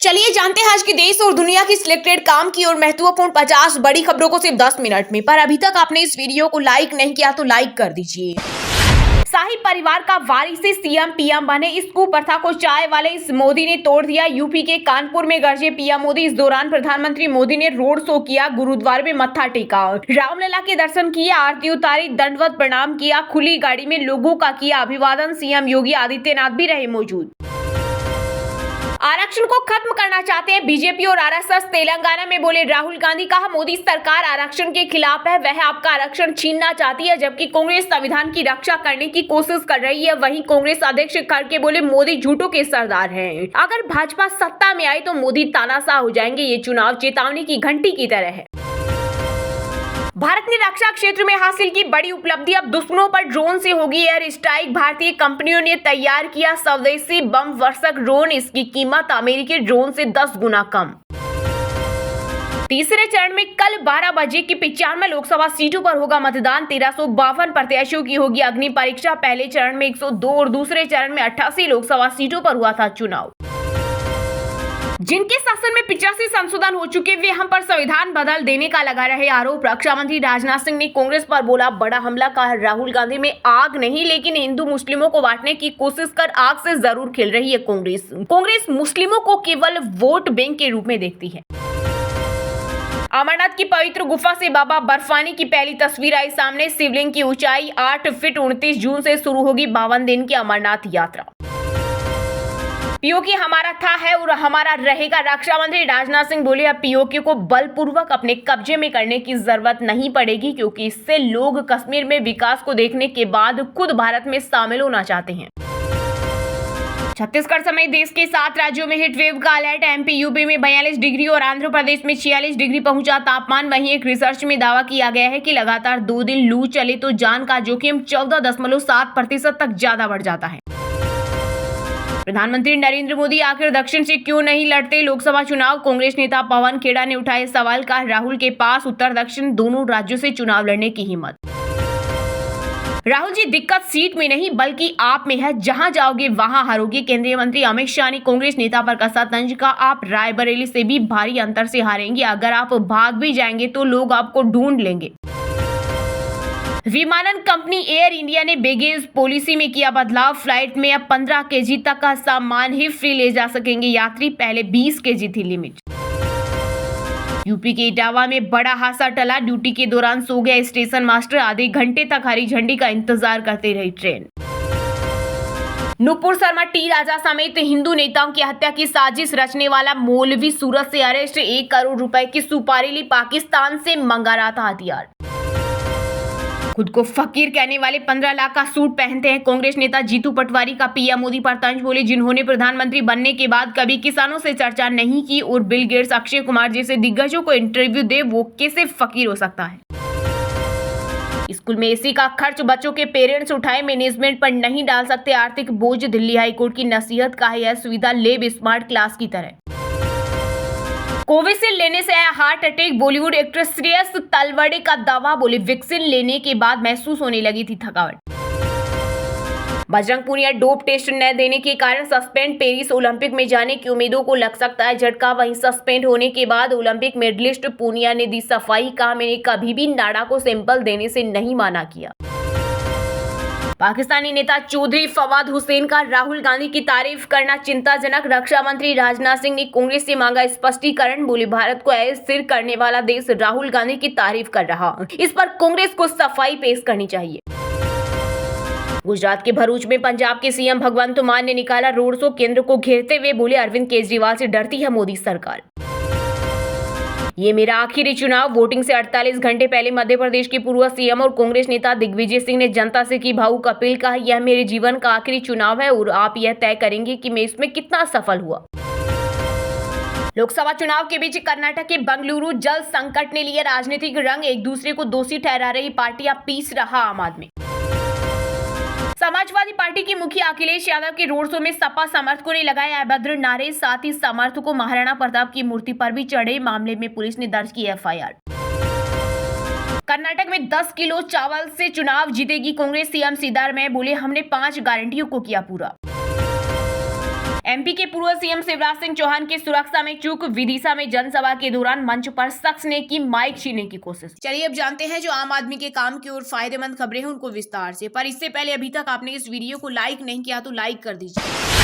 चलिए जानते हैं आज के देश और दुनिया की सिलेक्टेड काम की और महत्वपूर्ण 50 बड़ी खबरों को सिर्फ 10 मिनट में। पर अभी तक आपने इस वीडियो को लाइक नहीं किया तो लाइक कर दीजिए। शाही परिवार का वारिस सीएम पीएम बने, इस कुप्रथा को चाय वाले इस मोदी ने तोड़ दिया। यूपी के कानपुर में गरजे पीएम मोदी। इस दौरान प्रधानमंत्री मोदी ने रोड शो किया, गुरुद्वारे में मत्था टेका, रामलला के दर्शन किए, आरती उतारी, दंडवत प्रणाम किया, खुली गाड़ी में लोगों का किया अभिवादन। सीएम योगी आदित्यनाथ भी रहे मौजूद। आरक्षण को खत्म करना चाहते हैं बीजेपी और आरएसएस, तेलंगाना में बोले राहुल गांधी। कहा मोदी सरकार आरक्षण के खिलाफ है, वह आपका आरक्षण छीनना चाहती है, जबकि कांग्रेस संविधान की रक्षा करने की कोशिश कर रही है। वहीं कांग्रेस अध्यक्ष खड़गे बोले मोदी झूठों के सरदार हैं, अगर भाजपा सत्ता में आई तो मोदी तानाशाह हो जाएंगे। ये चुनाव चेतावनी की घंटी की तरह है। भारत ने रक्षा क्षेत्र में हासिल की बड़ी उपलब्धि, अब दुश्मनों पर ड्रोन से होगी एयर स्ट्राइक। भारतीय कंपनियों ने तैयार किया स्वदेशी बम वर्षक ड्रोन, इसकी कीमत अमेरिकी ड्रोन से 10 गुना कम। तीसरे चरण में कल 12 बजे की 95 लोकसभा सीटों पर होगा मतदान। 1352 प्रत्याशियों की होगी अग्नि परीक्षा। पहले चरण में 102 और दूसरे चरण में 88 लोकसभा सीटों पर हुआ था चुनाव। जिनके शासन में 85 संशोधन हो चुके, वे हम पर संविधान बदल देने का लगा रहे आरोप। रक्षा मंत्री राजनाथ सिंह ने कांग्रेस पर बोला बड़ा हमला। कहा राहुल गांधी में आग नहीं, लेकिन हिंदू मुस्लिमों को बांटने की कोशिश कर आग से जरूर खेल रही है कांग्रेस मुस्लिमों को केवल वोट बैंक के रूप में देखती है। अमरनाथ की पवित्र गुफा से बाबा बर्फानी की पहली तस्वीर आई सामने। शिवलिंग की ऊंचाई 8 फीट। 29 जून से शुरू होगी 52 दिन की अमरनाथ यात्रा। पीओके हमारा था, है और हमारा रहेगा। रक्षा मंत्री राजनाथ सिंह बोले अब पीओके को बलपूर्वक अपने कब्जे में करने की जरूरत नहीं पड़ेगी, क्योंकि इससे लोग कश्मीर में विकास को देखने के बाद खुद भारत में शामिल होना चाहते हैं। छत्तीसगढ़ समेत देश के 7 राज्यों में हीट वेव का अलर्ट। एमपी यूपी में 42 डिग्री और आंध्र प्रदेश में 46 डिग्री पहुंचा तापमान। वहीं एक रिसर्च में दावा किया गया है कि लगातार 2 दिन लू चले तो जान का जोखिम 14.7% तक ज्यादा बढ़ जाता है। प्रधानमंत्री नरेंद्र मोदी आखिर दक्षिण से क्यों नहीं लड़ते लोकसभा चुनाव? कांग्रेस नेता पवन खेड़ा ने उठाए सवाल। का राहुल के पास उत्तर दक्षिण दोनों राज्यों से चुनाव लड़ने की हिम्मत। राहुल जी दिक्कत सीट में नहीं बल्कि आप में है, जहां जाओगे वहां हारोगे। केंद्रीय मंत्री अमित शाह ने कांग्रेस नेता पर कसा तंज। का आप रायबरेली से भी भारी अंतर से हारेंगे, अगर आप भाग भी जाएंगे तो लोग आपको ढूंढ लेंगे। विमानन कंपनी एयर इंडिया ने बैगेज पॉलिसी में किया बदलाव। फ्लाइट में अब 15 केजी तक का सामान ही फ्री ले जा सकेंगे यात्री, पहले 20 केजी थी लिमिट। यूपी के इटावा में बड़ा हादसा टला। ड्यूटी के दौरान सो गया स्टेशन मास्टर, आधे घंटे तक हरी झंडी का इंतजार करते रही ट्रेन। नुपुर शर्मा टी राजा समेत हिंदू नेताओं की हत्या की साजिश रचने वाला मौलवी सूरत से अरेस्ट। 1 करोड़ रुपए की सुपारी ली, पाकिस्तान से मंगा रहा था हथियार। खुद को फकीर कहने वाले 15 लाख का सूट पहनते हैं कांग्रेस नेता जीतू पटवारी। का पीएम मोदी पर तंज। बोले जिन्होंने प्रधानमंत्री बनने के बाद कभी किसानों से चर्चा नहीं की और बिल गेट्स, अक्षय कुमार जैसे दिग्गजों को इंटरव्यू दे, वो कैसे फकीर हो सकता है? स्कूल में एसी का खर्च बच्चों के पेरेंट्स उठाए, मैनेजमेंट पर नहीं डाल सकते आर्थिक बोझ। दिल्ली हाईकोर्ट की नसीहत। का है यह सुविधा लेब स्मार्ट क्लास की तरह। कोविशील्ड लेने से आया heart attack. Bollywood actress Shreyas Talpade का दावा। बोले वैक्सीन लेने के बाद महसूस होने लगी थी थकावट। बजरंग पुनिया डोप टेस्ट न देने के कारण सस्पेंड। पेरिस ओलंपिक में जाने की उम्मीदों को लग सकता है झटका। वहीं सस्पेंड होने के बाद ओलंपिक मेडलिस्ट पुनिया ने दी सफाई। कहा मैंने कभी भी नाडा को सैंपल देने से नहीं माना किया। पाकिस्तानी नेता चौधरी फवाद हुसैन का राहुल गांधी की तारीफ करना चिंताजनक। रक्षा मंत्री राजनाथ सिंह ने कांग्रेस से मांगा स्पष्टीकरण। बोले भारत को अस्थिर करने वाला देश राहुल गांधी की तारीफ कर रहा, इस पर कांग्रेस को सफाई पेश करनी चाहिए। गुजरात के भरूच में पंजाब के सीएम भगवंत मान ने निकाला रोड शो। केंद्र को घेरते हुए बोले अरविंद केजरीवाल से डरती है मोदी सरकार। ये मेरा आखिरी चुनाव। वोटिंग से 48 घंटे पहले मध्य प्रदेश के पूर्व सीएम और कांग्रेस नेता दिग्विजय सिंह ने जनता से की भावुक अपील। कहा यह मेरे जीवन का आखिरी चुनाव है और आप यह तय करेंगे कि मैं इसमें कितना सफल हुआ। लोकसभा चुनाव के बीच कर्नाटक के बंगलुरु जल संकट ने लिए राजनीतिक रंग। एक दूसरे को दोषी ठहरा रही पार्टियां पीस रहा आम आदमी। समाजवादी पार्टी के मुखिया अखिलेश यादव के रोड शो में सपा समर्थकों ने लगाए अभद्र नारे। साथ ही समर्थकों महाराणा प्रताप की मूर्ति पर भी चढ़े। मामले में पुलिस ने दर्ज की एफआईआर। कर्नाटक में 10 किलो चावल से चुनाव जीतेगी कांग्रेस। सीएम सिद्धारमैया बोले हमने 5 गारंटियों को किया पूरा। एमपी के पूर्व सीएम शिवराज सिंह चौहान की सुरक्षा में चूक, विदिशा में जनसभा के दौरान मंच पर शख्स ने की माइक छीनने की कोशिश। चलिए अब जानते हैं जो आम आदमी के काम की और फायदेमंद खबरें हैं उनको विस्तार से, पर इससे पहले अभी तक आपने इस वीडियो को लाइक नहीं किया तो लाइक कर दीजिए।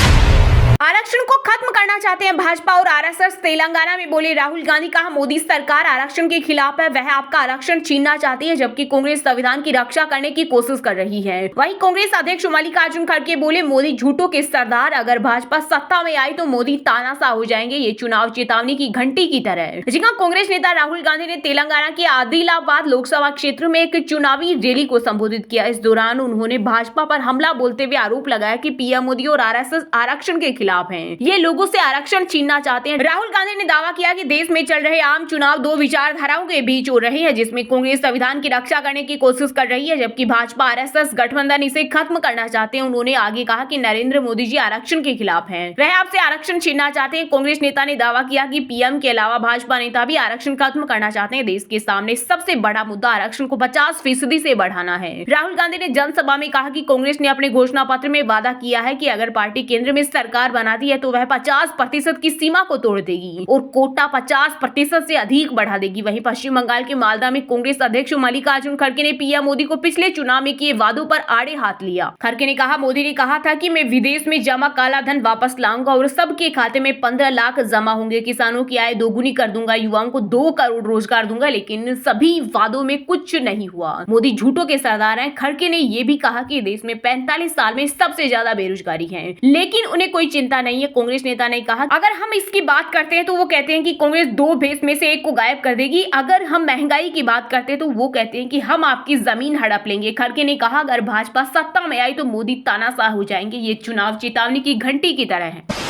आरक्षण को खत्म करना चाहते हैं भाजपा और आरएसएस। तेलंगाना में बोले राहुल गांधी, कहा मोदी सरकार आरक्षण के खिलाफ है, वह आपका आरक्षण छीनना चाहती है, जबकि कांग्रेस संविधान की रक्षा करने की कोशिश कर रही है। वहीं कांग्रेस अध्यक्ष मल्लिकार्जुन खड़गे बोले मोदी झूठों के सरदार, अगर भाजपा सत्ता में आई तो मोदी तानाशाह हो जाएंगे, ये चुनाव चेतावनी की घंटी की तरह। जी हां, कांग्रेस नेता राहुल गांधी ने तेलंगाना के आदिलाबाद लोकसभा क्षेत्र में एक चुनावी रैली को संबोधित किया। इस दौरान उन्होंने भाजपा पर हमला बोलते हुए आरोप लगाया कि पीएम मोदी और आरएसएस आरक्षण के खिलाफ हैं, ये लोगों से आरक्षण छीनना चाहते हैं। राहुल गांधी ने दावा किया कि देश में चल रहे आम चुनाव दो विचारधाराओं के बीच हो रहे हैं, जिसमें कांग्रेस संविधान की रक्षा करने की कोशिश कर रही है, जबकि भाजपा आरएसएस गठबंधन इसे खत्म करना चाहते हैं। उन्होंने आगे कहा कि नरेंद्र मोदी जी आरक्षण के खिलाफ हैं, वह आपसे आरक्षण छीनना चाहते हैं। कांग्रेस नेता ने दावा किया कि पीएम के अलावा भाजपा नेता भी आरक्षण खत्म करना चाहते हैं। देश के सामने सबसे बड़ा मुद्दा आरक्षण को 50% से बढ़ाना है। राहुल गांधी ने जनसभा में कहा कि कांग्रेस ने अपने घोषणा पत्र में वादा किया है कि अगर पार्टी केंद्र में सरकार बनाती है तो वह 50% की सीमा को तोड़ देगी और कोटा 50% से अधिक बढ़ा देगी। वहीं पश्चिम बंगाल के मालदा में कांग्रेस अध्यक्ष मल्लिकार्जुन खड़गे ने पीएम मोदी को पिछले चुनाव में किए वादों पर आड़े हाथ लिया। खड़गे ने कहा, मोदी ने कहा था कि मैं विदेश में जमा काला धन वापस लाऊंगा और सबके खाते में 15 लाख जमा होंगे, किसानों की आय दोगुनी कर दूंगा, युवाओं को 2 करोड़ रोजगार दूंगा, लेकिन सभी वादों में कुछ नहीं हुआ। मोदी झूठों के सरदार हैं। खड़गे ने यह भी कहा कि देश में 45 साल में सबसे ज्यादा बेरोजगारी है, लेकिन उन्हें कोई चिंता नहीं है। कांग्रेस नेता ने कहा, अगर हम इसकी बात करते हैं तो वो कहते हैं कि कांग्रेस 2 भेस में से एक को गायब कर देगी। अगर हम महंगाई की बात करते हैं तो वो कहते हैं कि हम आपकी जमीन हड़प लेंगे। खड़गे ने कहा, अगर भाजपा सत्ता में आई तो मोदी तानाशाह हो जाएंगे, ये चुनाव चेतावनी की घंटी की तरह है।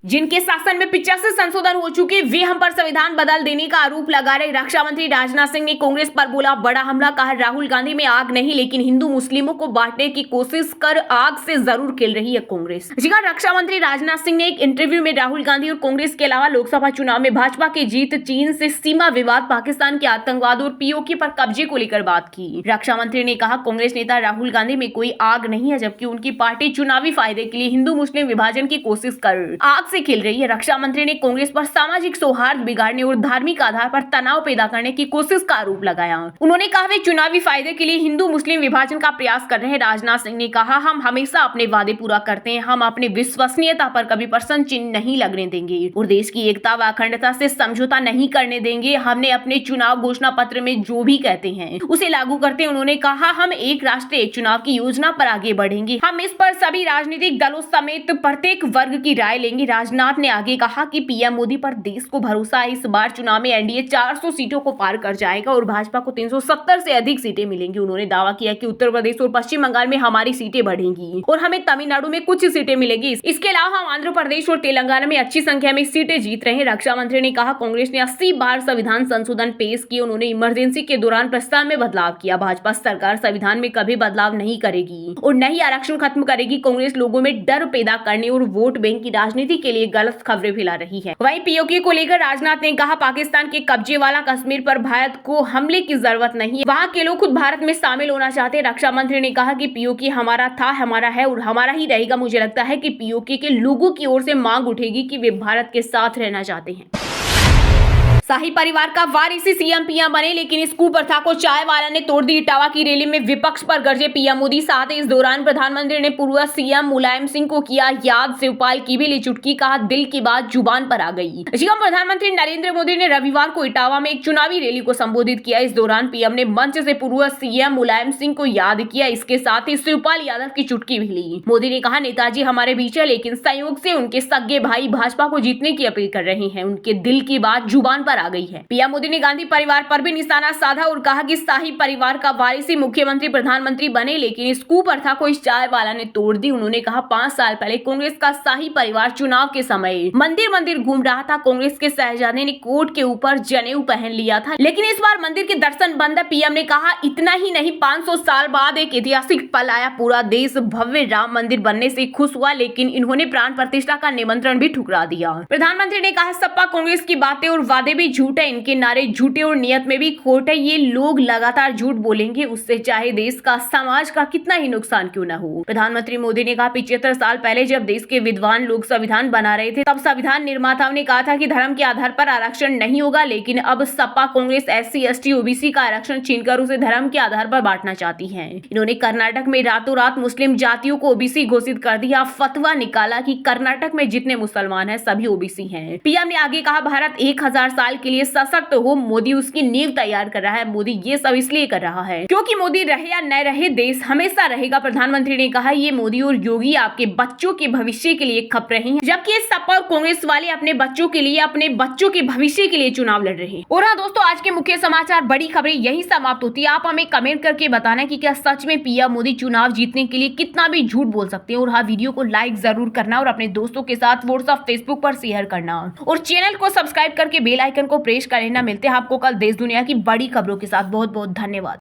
जिनके शासन में 85 संशोधन हो चुके, वे हम पर संविधान बदल देने का आरोप लगा रहे। रक्षा मंत्री राजनाथ सिंह ने कांग्रेस पर बोला बड़ा हमला, कहा राहुल गांधी में आग नहीं, लेकिन हिंदू मुस्लिमों को बांटने की कोशिश कर आग से जरूर खेल रही है कांग्रेस। जी हां, रक्षा मंत्री राजनाथ सिंह ने एक इंटरव्यू में राहुल गांधी और कांग्रेस के अलावा लोकसभा चुनाव में भाजपा की जीत, चीन से सीमा विवाद, पाकिस्तान के आतंकवाद और पीओके पर कब्जे को लेकर बात की। रक्षा मंत्री ने कहा, कांग्रेस नेता राहुल गांधी में कोई आग नहीं है, जबकि उनकी पार्टी चुनावी फायदे के लिए हिंदू मुस्लिम विभाजन की कोशिश कर आग से खेल रही है। रक्षा मंत्री ने कांग्रेस पर सामाजिक सौहार्द बिगाड़ने और धार्मिक आधार पर तनाव पैदा करने की कोशिश का आरोप लगाया। उन्होंने कहा, वे चुनावी फायदे के लिए हिंदू मुस्लिम विभाजन का प्रयास कर रहे हैं। राजनाथ सिंह ने कहा, हम हमेशा अपने वादे पूरा करते हैं, हम अपने विश्वसनीयता पर कभी प्रश्न चिन्ह नहीं लगने देंगे और देश की एकता व अखंडता से समझौता नहीं करने देंगे। हमने अपने चुनाव घोषणा पत्र में जो भी कहते हैं उसे लागू करते हैं। उन्होंने कहा, हम एक राष्ट्र एक चुनाव की योजना पर आगे बढ़ेंगे, हम इस पर सभी राजनीतिक दलों समेत प्रत्येक वर्ग की राय लेंगे। राजनाथ ने आगे कहा कि पीएम मोदी पर देश को भरोसा है, इस बार चुनाव में एनडीए 400 सीटों को पार कर जाएगा और भाजपा को 370 से अधिक सीटें मिलेंगी। उन्होंने दावा किया कि उत्तर प्रदेश और पश्चिम बंगाल में हमारी सीटें बढ़ेंगी और हमें तमिलनाडु में कुछ सीटें मिलेंगी। इसके अलावा हम आंध्र प्रदेश और तेलंगाना में अच्छी संख्या में सीटें जीत रहे हैं। रक्षा मंत्री ने कहा, कांग्रेस ने 80 बार संविधान संशोधन पेश किए। उन्होंने इमरजेंसी के दौरान प्रस्ताव में बदलाव किया। भाजपा सरकार संविधान में कभी बदलाव नहीं करेगी और न ही आरक्षण खत्म करेगी। कांग्रेस लोगों में डर पैदा करने और वोट बैंक की राजनीति के लिए गलत खबरें फैला रही है। वहीं पीओके को लेकर राजनाथ ने कहा, पाकिस्तान के कब्जे वाला कश्मीर पर भारत को हमले की जरूरत नहीं है, वहां के लोग खुद भारत में शामिल होना चाहते हैं। रक्षा मंत्री ने कहा कि पीओके हमारा था, हमारा है और हमारा ही रहेगा। मुझे लगता है कि पीओके के लोगों की ओर से मांग उठेगी कि वे भारत के साथ रहना चाहते हैं। शाही परिवार का वारिसी सीएम पीएम बने, लेकिन इस कुप्रथा को चाय वाला ने तोड़ दी। इटावा की रैली में विपक्ष पर गरजे पीएम मोदी। साथ ही इस दौरान प्रधानमंत्री ने पूर्व सीएम मुलायम सिंह को किया याद। शिवपाल की भी ली चुटकी, कहा दिल की बात जुबान पर आ गई। जी हां, प्रधानमंत्री नरेंद्र मोदी ने रविवार को इटावा में एक चुनावी रैली को संबोधित किया। इस दौरान पीएम ने मंच से पूर्व सीएम मुलायम सिंह को याद किया। इसके साथ ही शिवपाल यादव की चुटकी भी ली। मोदी ने कहा, नेताजी हमारे बीच है, लेकिन संयोग से उनके सगे भाई भाजपा को जीतने की अपील कर रहे हैं। उनके दिल की बात जुबान पर आ गई है। पीएम मोदी ने गांधी परिवार पर भी निशाना साधा और कहा कि शाही परिवार का वारिसी मुख्यमंत्री प्रधानमंत्री बने, लेकिन इस कुप्रथा को इस चाय वाला ने तोड़ दी। उन्होंने कहा, 5 साल पहले कांग्रेस का शाही परिवार चुनाव के समय मंदिर मंदिर घूम रहा था। कांग्रेस के शहजादे ने कोट के ऊपर जनेऊ पहन लिया था, लेकिन इस बार मंदिर के दर्शन बंद है। पीएम ने कहा, इतना ही नहीं, 500 साल बाद एक ऐतिहासिक पल आया। पूरा देश भव्य राम मंदिर बनने से खुश हुआ, लेकिन इन्होंने प्राण प्रतिष्ठा का निमंत्रण भी ठुकरा दिया। प्रधानमंत्री ने कहा, सपा कांग्रेस की बातें और वादे भी झूठ है, इनके नारे झूठे और नियत में भी खोट है। ये लोग लगातार झूठ बोलेंगे, उससे चाहे देश का, समाज का कितना ही नुकसान क्यों न हो। प्रधानमंत्री मोदी ने कहा 75 साल पहले जब देश के विद्वान लोग संविधान बना रहे थे, तब संविधान निर्माताओं ने कहा था कि धर्म के आधार पर आरक्षण नहीं होगा, लेकिन अब Sapa Congress SC ST OBC का आरक्षण छीनकर उसे धर्म के आधार पर बांटना चाहती है। इन्होंने कर्नाटक में रातों रात मुस्लिम जातियों को OBC घोषित कर दिया, फतवा निकाला कि कर्नाटक में जितने मुसलमान हैं सभी OBC हैं। PM ने आगे कहा भारत 1000 साल के लिए सशक्त हो, मोदी उसकी नींव तैयार कर रहा है। मोदी ये सब इसलिए कर रहा है क्योंकि मोदी रहे या न रहे, देश हमेशा रहेगा। प्रधानमंत्री ने कहा ये मोदी और योगी आपके बच्चों के भविष्य के लिए खप रहे हैं, जबकि सपा और कांग्रेस वाले अपने बच्चों के लिए, अपने बच्चों के भविष्य के लिए चुनाव लड़ रहे हैं। और हाँ दोस्तों, आज के मुख्य समाचार, बड़ी खबरें यही समाप्त होती है। आप हमें कमेंट करके बताना कि क्या सच में PM मोदी चुनाव जीतने के लिए कितना भी झूठ बोल सकते हैं। और हाँ, वीडियो को लाइक जरूर करना और अपने दोस्तों के साथ व्हाट्सएप फेसबुक पर शेयर करना और चैनल को सब्सक्राइब करके बेल आइकन को प्रेस कर लेना। मिलते हैं आपको कल देश दुनिया की बड़ी खबरों के साथ। बहुत बहुत धन्यवाद।